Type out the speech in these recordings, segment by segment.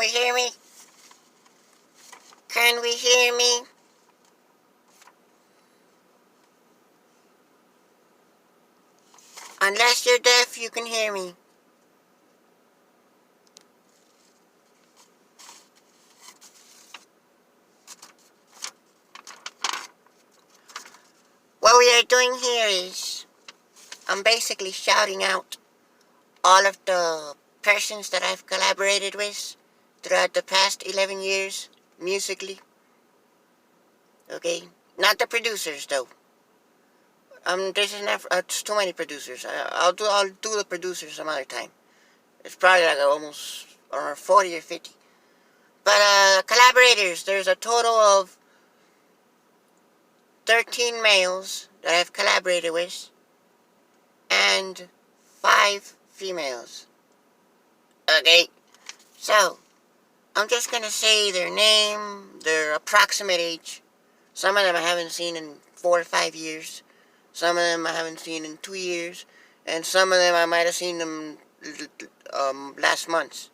we hear me? Can we hear me? Unless you're deaf, you can hear me. What we are doing here is I'm basically shouting out all of the persons that I've collaborated with throughout the past 11 years, musically. Okay? Not the producers, though. This is not, it's too many producers. I'll do the producers some other time. It's probably like almost or 40 or 50. But collaborators, there's a total of 13 males that I've collaborated with and 5 females. Okay? So, I'm just gonna say their name, their approximate age. Some of them I haven't seen in 4 or 5 years. Some of them I haven't seen in 2 years. And some of them I might have seen them last month.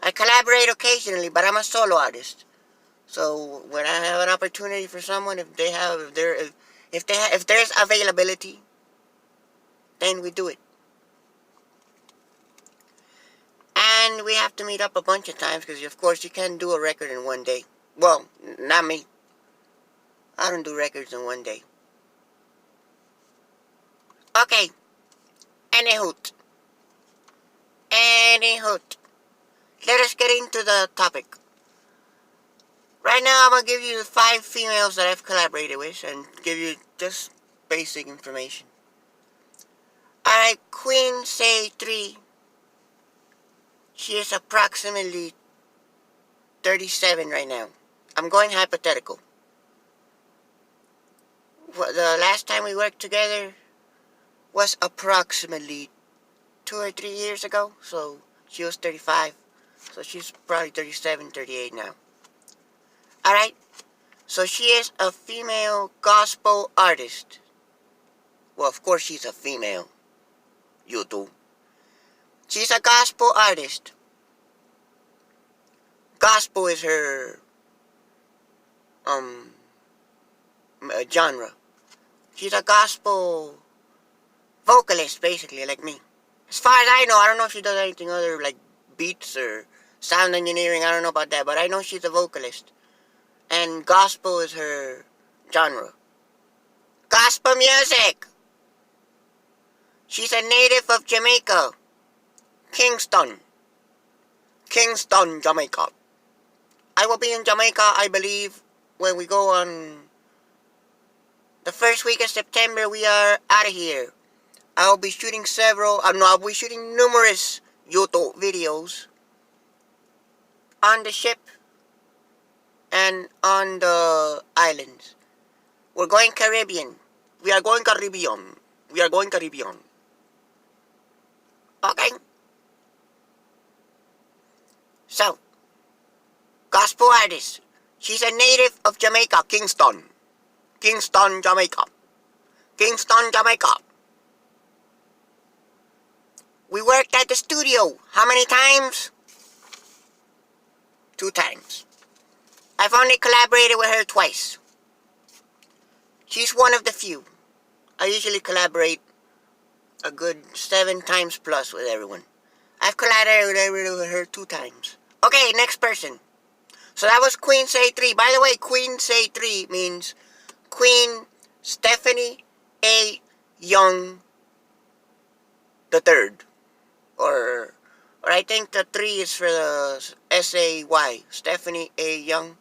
I collaborate occasionally, but I'm a solo artist. So when I have an opportunity for someone, if there's availability, then we do it. And we have to meet up a bunch of times because, of course, you can't do a record in one day. Well, not me. I don't do records in one day. Okay. Anywho. Let us get into the topic. Right now, I'm going to give you the 5 females that I've collaborated with and give you just basic information. Alright, Queen Say 3. She is approximately 37 right now. I'm going hypothetical. The last time we worked together was approximately 2 or 3 years ago. So she was 35. So she's probably 37, 38 now. Alright. So she is a female gospel artist. Well, of course she's a female. You too. She's a gospel artist. Gospel is her genre. She's a gospel vocalist, basically, like me. As far as I know, I don't know if she does anything other, like beats or sound engineering. I don't know about that, but I know she's a vocalist. And gospel is her genre. Gospel music! She's a native of Jamaica. Kingston, Jamaica. I will be in Jamaica, I believe, when we go on the first week of September. We are out of here. I'll be shooting I'll be shooting numerous YouTube videos on the ship and on the islands. We're going Caribbean. We are going Caribbean. Okay? So, gospel artist. She's a native of Jamaica, Kingston, Jamaica. We worked at the studio. How many times? 2 times. I've only collaborated with her twice. She's one of the few. I usually collaborate a good 7 times plus with everyone. I've collaborated with her 2 times. Okay, next person. So that was Queen Say 3. By the way, Queen Say 3 means Queen Stephanie A. Young the Third. Or I think the 3 is for the S-A-Y. Stephanie A. Young.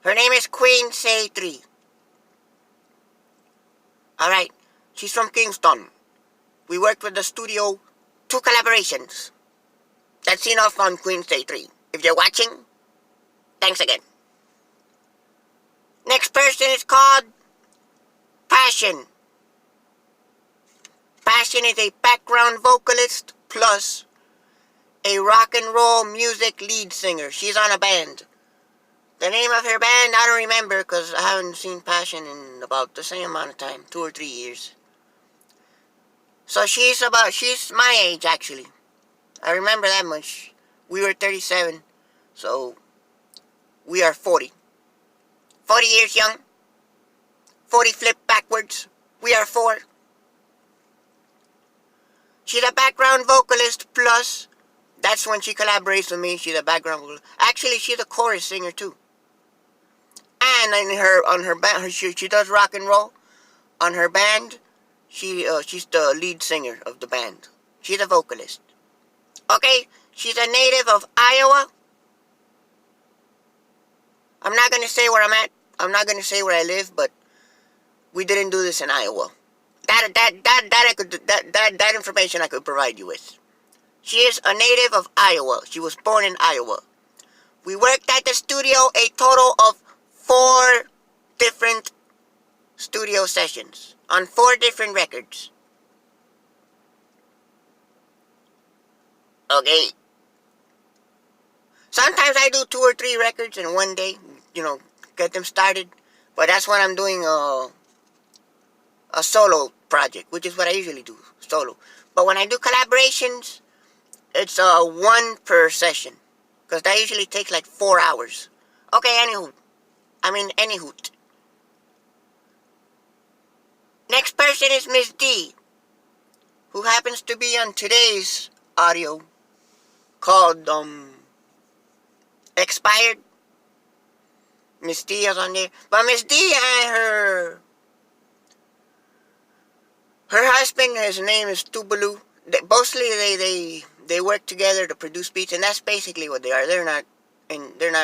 Her name is Queen Say 3. Alright, she's from Kingston. We worked with the studio, 2 collaborations. That's enough on Queen Say 3. If you're watching, thanks again. Next person is called Passion. Passion is a background vocalist plus a rock and roll music lead singer. She's on a band. The name of her band, I don't remember because I haven't seen Passion in about the same amount of time, 2 or 3 years. So she's my age, actually. I remember that much. We were 37. So we are 40. 40 years young. 40 flip backwards. We are 4. She's a background vocalist plus, that's when she collaborates with me. She's a background vocalist. Actually, she's a chorus singer too. And on her band, she does rock and roll. On her band, she's the lead singer of the band. She's a vocalist. Okay, she's a native of Iowa. I'm not gonna say where I'm at. I'm not gonna say where I live, but we didn't do this in Iowa. That information I could provide you with. She is a native of Iowa. She was born in Iowa. We worked at the studio a total of 4 different studio sessions on 4 different records. Okay. Sometimes I do 2 or 3 records in one day, get them started. But that's when I'm doing a solo project, which is what I usually do, solo. But when I do collaborations, it's 1 per session, because that usually takes like 4 hours. Okay, anywho. Next person is Miss D, who happens to be on today's audio called Expired. Miss D is on there. But Miss D and her husband, his name is Tubalu. Mostly they work together to produce beats, and that's basically what they are. They're not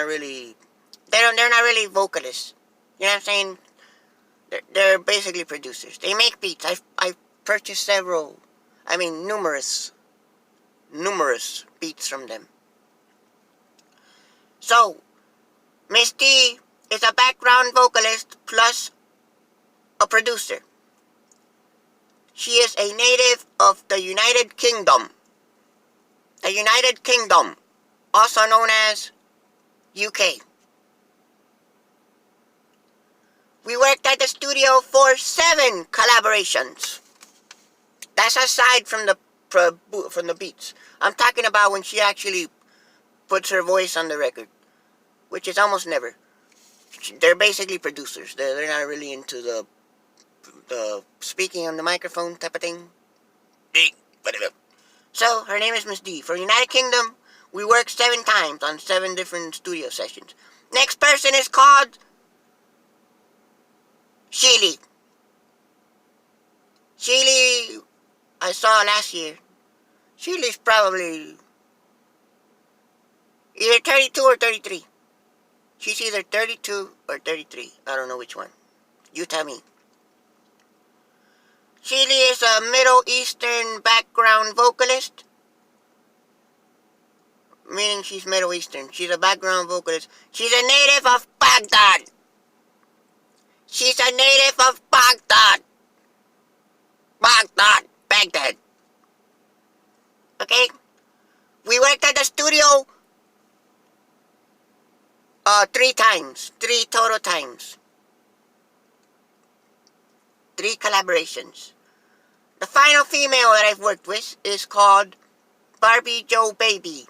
really vocalists. You know what I'm saying? They're basically producers. They make beats. I've purchased numerous beats from them. So, Miss D is a background vocalist plus a producer. She is a native of the United Kingdom. The United Kingdom, also known as UK. We worked at the studio for 7 collaborations. That's aside from the beats. I'm talking about when she actually puts her voice on the record, which is almost never. They're basically producers. They're not really into the speaking on the microphone type of thing. So her name is Miss D. For United Kingdom, we worked 7 times on 7 different studio sessions. Next person is called Sheely. Sheely, I saw last year. Sheely's probably either 32 or 33. She's either 32 or 33. I don't know which one. You tell me. Sheely is a Middle Eastern background vocalist. Meaning she's Middle Eastern. She's a background vocalist. She's a native of Baghdad. She's a native of Baghdad. Baghdad. Okay? We worked at the studio 3 times. 3 total times. 3 collaborations. The final female that I've worked with is called Barbie Joe Baby.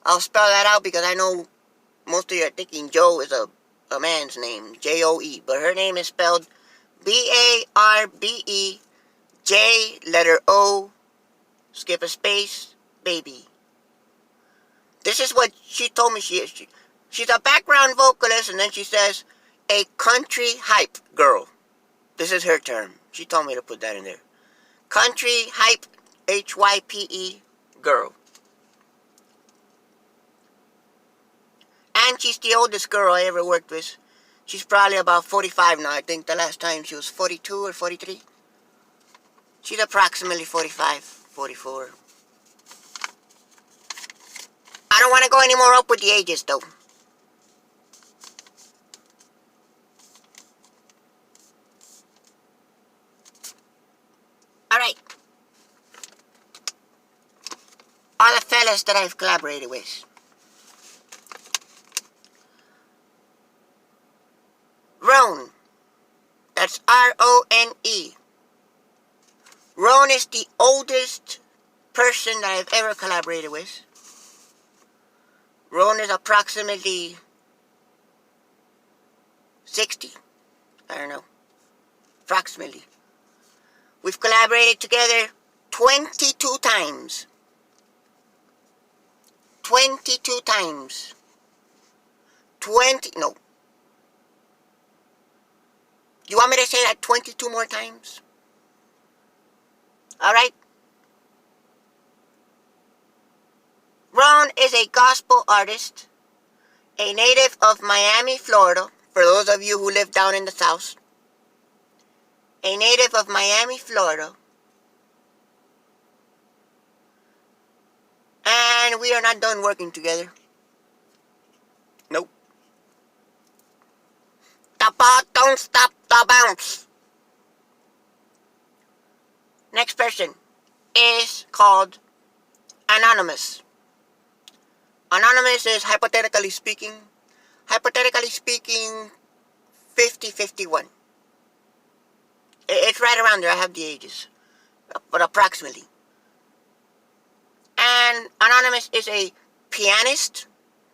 I'll spell that out because I know most of you are thinking Joe is a man's name, Joe, but her name is spelled Barbe, J, letter O, skip a space, baby. This is what she told me she is. She's a background vocalist, and then she says, a country hype girl. This is her term. She told me to put that in there. Country hype, HYPE, girl. And she's the oldest girl I ever worked with. She's probably about 45 now. I think the last time she was 42 or 43. She's approximately 45, 44. I don't want to go any more up with the ages, though. Alright. All the fellas that I've collaborated with. Rone. That's R-O-N-E. Rone is the oldest person that I've ever collaborated with. Ron is approximately 60. I don't know. Approximately. We've collaborated together 22 times. 22 times. 20, no. You want me to say that 22 more times? Alright? Ron is a gospel artist, a native of Miami, Florida, for those of you who live down in the South. A native of Miami, Florida. And we are not done working together. Nope. The ball don't stop the bounce. Next person is called Anonymous. Anonymous is hypothetically speaking 50-51. It's right around there. I have the ages, but approximately. And Anonymous is a pianist,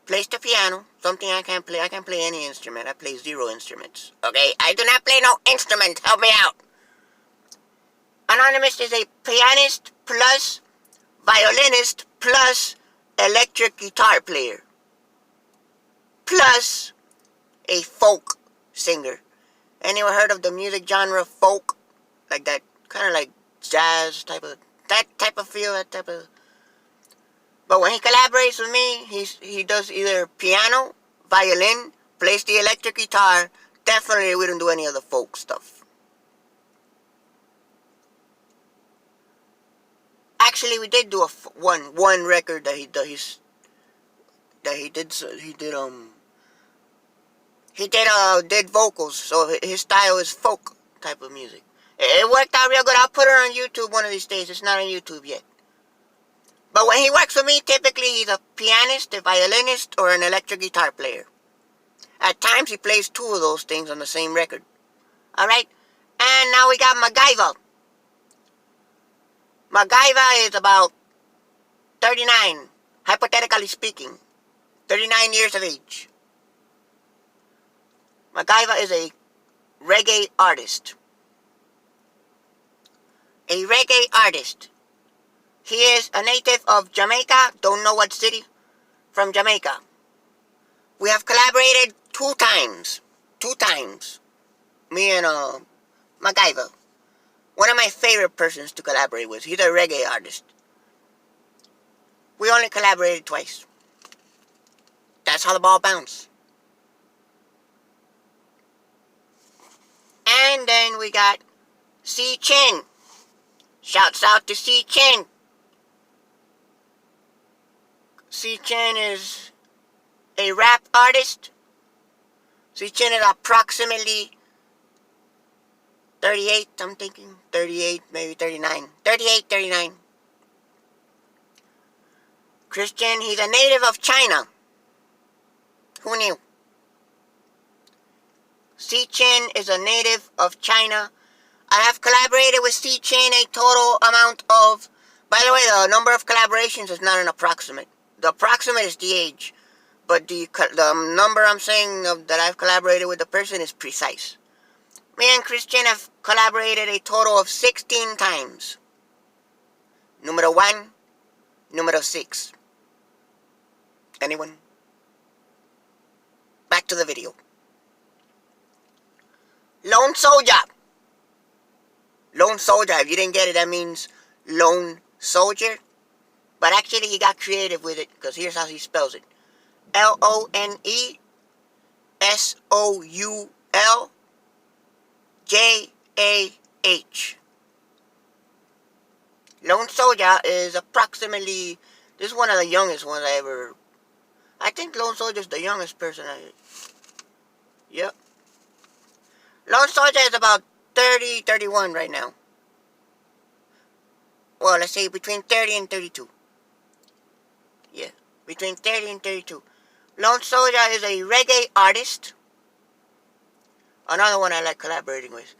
plays the piano, something I can't play. I can play any instrument. I play 0 instruments. Okay, I do not play no instrument. Help me out. Anonymous is a pianist plus violinist plus electric guitar player plus a folk singer. Anyone heard of the music genre folk? Like that, kind of like jazz type of, that type of feel, that type of. But when he collaborates with me, he does either piano, violin, plays the electric guitar. Definitely we don't do any of the folk stuff. Actually, we did do one record that he did vocals, so his style is folk type of music. It worked out real good. I'll put it on YouTube one of these days. It's not on YouTube yet. But when he works with me, typically he's a pianist, a violinist, or an electric guitar player. At times he plays 2 of those things on the same record. Alright? And now we got MacGyver. MacGyver is about 39, hypothetically speaking. 39 years of age. MacGyver is a reggae artist. A reggae artist. He is a native of Jamaica, don't know what city, from Jamaica. We have collaborated 2 times. 2 times. Me and MacGyver. One of my favorite persons to collaborate with. He's a reggae artist. We only collaborated twice. That's how the ball bounced. And then we got C. Chin. Shouts out to C. Chin. C. Chin is a rap artist. C. Chin is approximately 38, I'm thinking. 38, maybe 39. 38, 39. Christian, he's a native of China. Who knew? C. Chin is a native of China. I have collaborated with C. Chin a total amount of... By the way, the number of collaborations is not an approximate. The approximate is the age. But the number I'm saying that I've collaborated with the person is precise. Me and Christian have collaborated a total of 16 times. Numero 1, numero 6. Anyone? Back to the video. Lone Soldier. Lone Soldier, if you didn't get it, that means Lone Soldier. But actually, he got creative with it, because here's how he spells it. LONESOULJAH. Lone Soldier is approximately... This is one of the youngest ones I ever... I think Lone Soldier is the youngest person Yep. Lone Soldier is about 30, 31 right now. Well, let's say between 30 and 32. Yeah, between 30 and 32. Lone Soldier is a reggae artist. Another one I like collaborating with.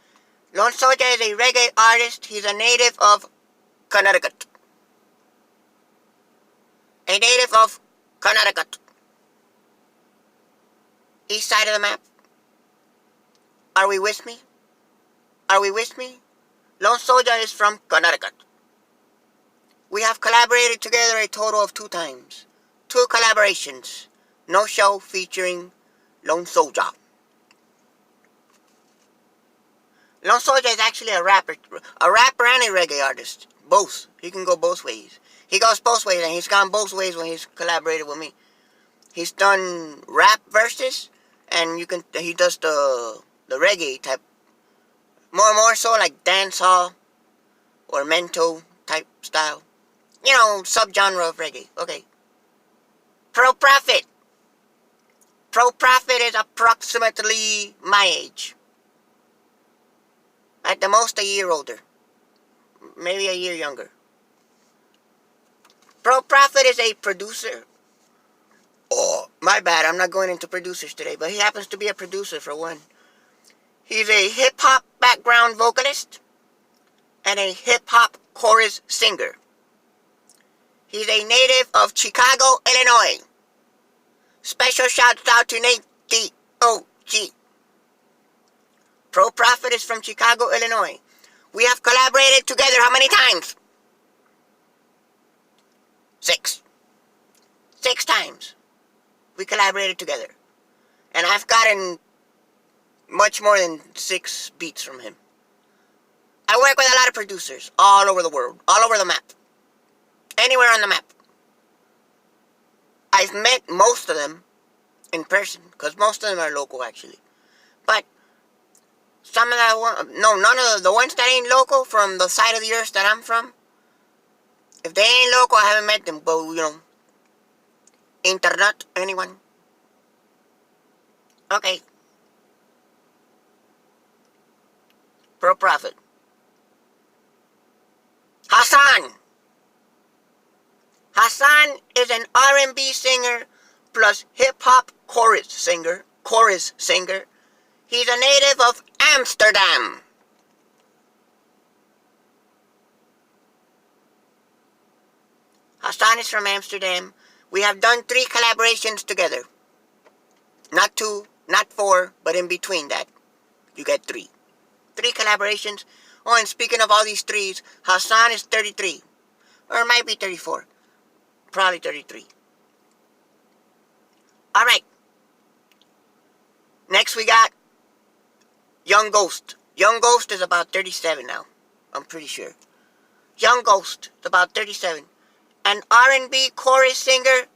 Lone Soldier is a reggae artist. He's a native of Connecticut. A native of Connecticut. East side of the map. Are we with me? Are we with me? Lone Soldier is from Connecticut. We have collaborated together a total of 2 times. 2 collaborations. No show featuring Lone Soldier. Lone Soldier is actually a rapper and a reggae artist. Both. He can go both ways. He goes both ways, and he's gone both ways when he's collaborated with me. He's done rap verses, and he does the reggae type. More so like dancehall or mento type style. You know, subgenre of reggae. Okay. Pro Prophet. Pro Prophet is approximately my age. At the most, a year older. Maybe a year younger. Pro Prophet is a producer. Oh, my bad. I'm not going into producers today, but he happens to be a producer for one. He's a hip-hop background vocalist and a hip-hop chorus singer. He's a native of Chicago, Illinois. Special shouts out to Nate D.O.G. Pro Prophet is from Chicago, Illinois. We have collaborated together how many times? 6. 6 times. We collaborated together. And I've gotten much more than 6 beats from him. I work with a lot of producers all over the world, all over the map. Anywhere on the map. I've met most of them in person, because most of them are local actually. But some of none of the ones that ain't local from the side of the earth that I'm from, if they ain't local, I haven't met them, but you know, internet, anyone? Okay. Pro Prophet. Hassan. Hassan is an R&B singer plus hip-hop chorus singer. He's a native of Amsterdam. Hassan is from Amsterdam. We have done 3 collaborations together. Not 2, not 4, but in between that, you get 3. 3 collaborations. Oh, and speaking of all these 3s, Hassan is 33. Or it might be 34. Probably 33. Alright. Next we got Young Ghost. Young Ghost is about 37 now. I'm pretty sure. Young Ghost is about 37. An R&B chorus singer.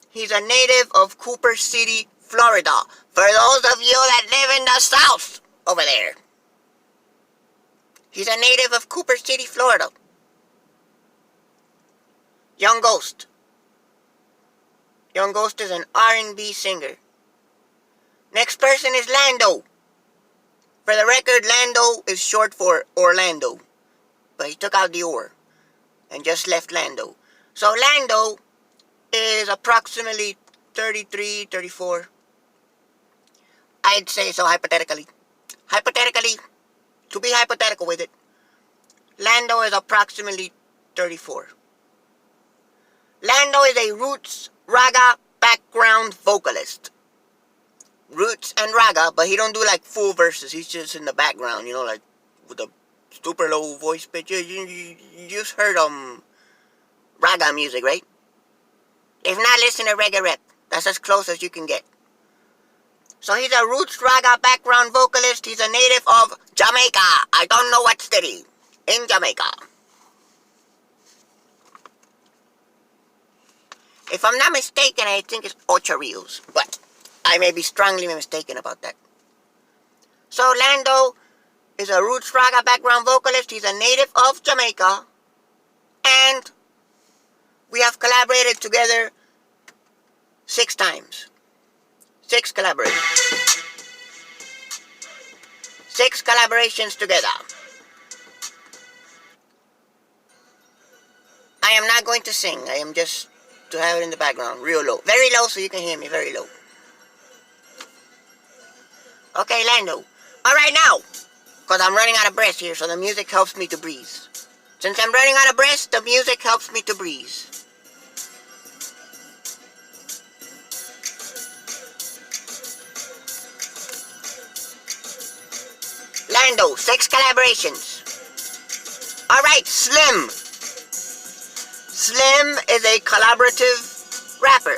He's a native of Cooper City, Florida. For those of you that live in the South over there. He's a native of Cooper City, Florida. Young Ghost. Young Ghost is an R&B singer. Next person is Lando. For the record, Lando is short for Orlando. But he took out the or and just left Lando. So Lando is approximately 33, 34. I'd say so hypothetically. Hypothetically, to be hypothetical with it, Lando is approximately 34. Lando is a roots raga background vocalist. Roots and raga, but he don't do like full verses. He's just in the background, you know, like with a super low voice pitch. You just heard raga music, right? If not, listen to reggae rap. That's as close as you can get. So he's a roots raga background vocalist. He's a native of Jamaica. I don't know what city. In Jamaica. If I'm not mistaken, I think it's Ocho Rios. But I may be strongly mistaken about that. So Lando is a roots raga background vocalist. He's a native of Jamaica. And we have collaborated together 6 times. 6 collaborations. 6 collaborations together. I am not going to sing. I am just to have it in the background. Real low. Very low so you can hear me. Very low. Okay, Lando. Alright now. Because I'm running out of breath here, so the music helps me to breathe. Since I'm running out of breath, the music helps me to breathe. Bando, 6 collaborations. Alright, Slim. Slim is a collaborative rapper.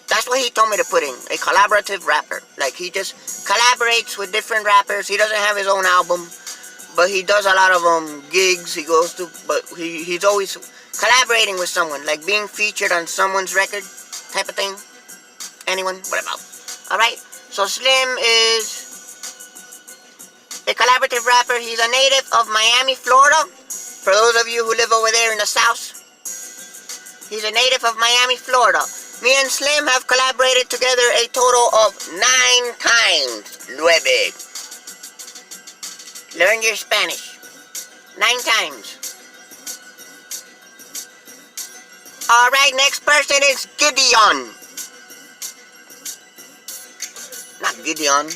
That's what he told me to put in, a collaborative rapper. Like, he just collaborates with different rappers. He doesn't have his own album, but he does a lot of gigs he goes to, but he's always collaborating with someone, like being featured on someone's record type of thing. Anyone? What about? Alright, so Slim is a collaborative rapper. He's a native of Miami, Florida. For those of you who live over there in the South, he's a native of Miami, Florida. Me and Slim have collaborated together a total of 9 times. 9. Learn your Spanish. 9 times. Alright, next person is Gideon. Not Gideon.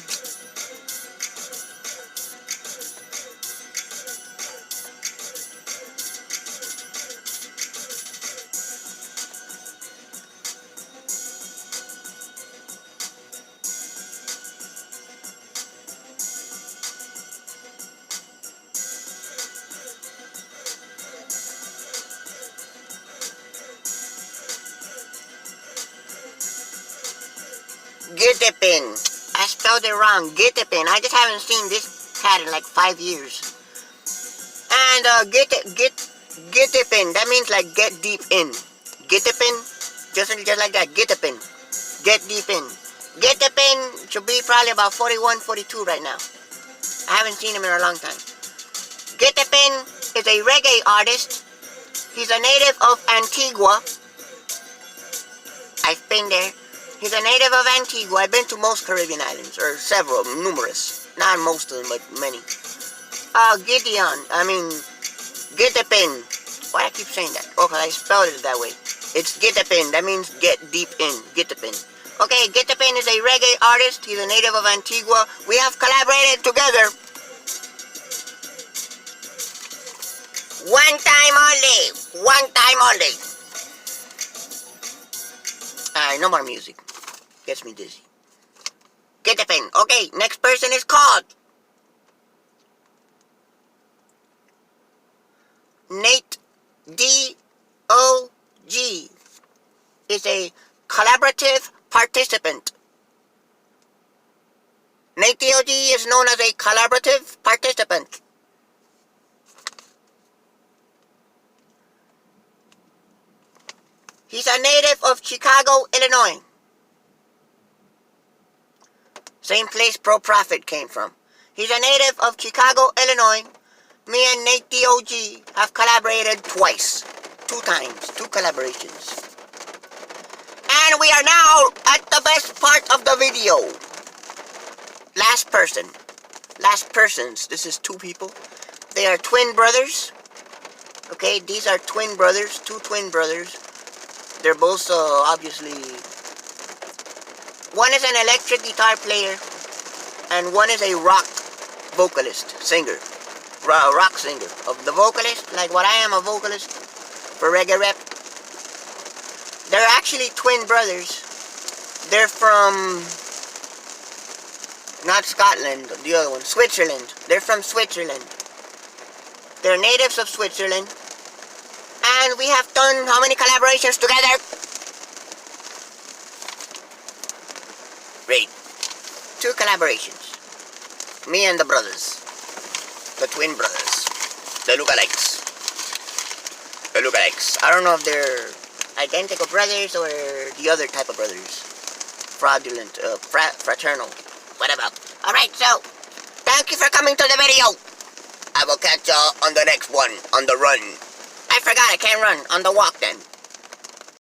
Gitipin. I spelled it wrong. Gitipin. I just haven't seen this cat in like 5 years. And Gitipin. That means like get deep in. Gitipin. Just like that. Gitipin. Get deep in. Gitipin should be probably about 41, 42 right now. I haven't seen him in a long time. Gitipin is a reggae artist. He's a native of Antigua. I've been there. He's a native of Antigua. I've been to most Caribbean islands, or several, numerous. Not most of them, but many. Gitipin. Why do I keep saying that? Oh, because I spelled it that way. It's Gitipin. That means get deep in. Gitipin. Okay, Gitipin is a reggae artist. He's a native of Antigua. We have collaborated together. 1 time only. 1 time only. Alright, no more music. Gets me dizzy. Gitipin. Okay, next person is called Nate D.O.G. is a collaborative participant. Nate D.O.G. is known as a collaborative participant. He's a native of Chicago, Illinois. Same place Pro Profit came from. He's a native of Chicago, Illinois. Me and Nate D.O.G. have collaborated twice. 2 times. 2 collaborations. And we are now at the best part of the video. Last person. Last persons. This is 2 people. They are twin brothers. Okay, these are twin brothers. 2 twin brothers. They're both obviously... One is an electric guitar player, and one is a rock vocalist, singer. Rock singer. Of the vocalist, like what I am, a vocalist for reggae rap. They're actually twin brothers. They're from... Not Scotland, the other one, Switzerland. They're from Switzerland. They're natives of Switzerland. And we have done how many collaborations together? Great. 2 collaborations. Me and the brothers. The twin brothers. The lookalikes. The lookalikes. I don't know if they're identical brothers or the other type of brothers. Fraudulent, fraternal. Whatever. Alright, so, thank you for coming to the video. I will catch y'all on the next one, on the run. I forgot I can't run, on the walk then.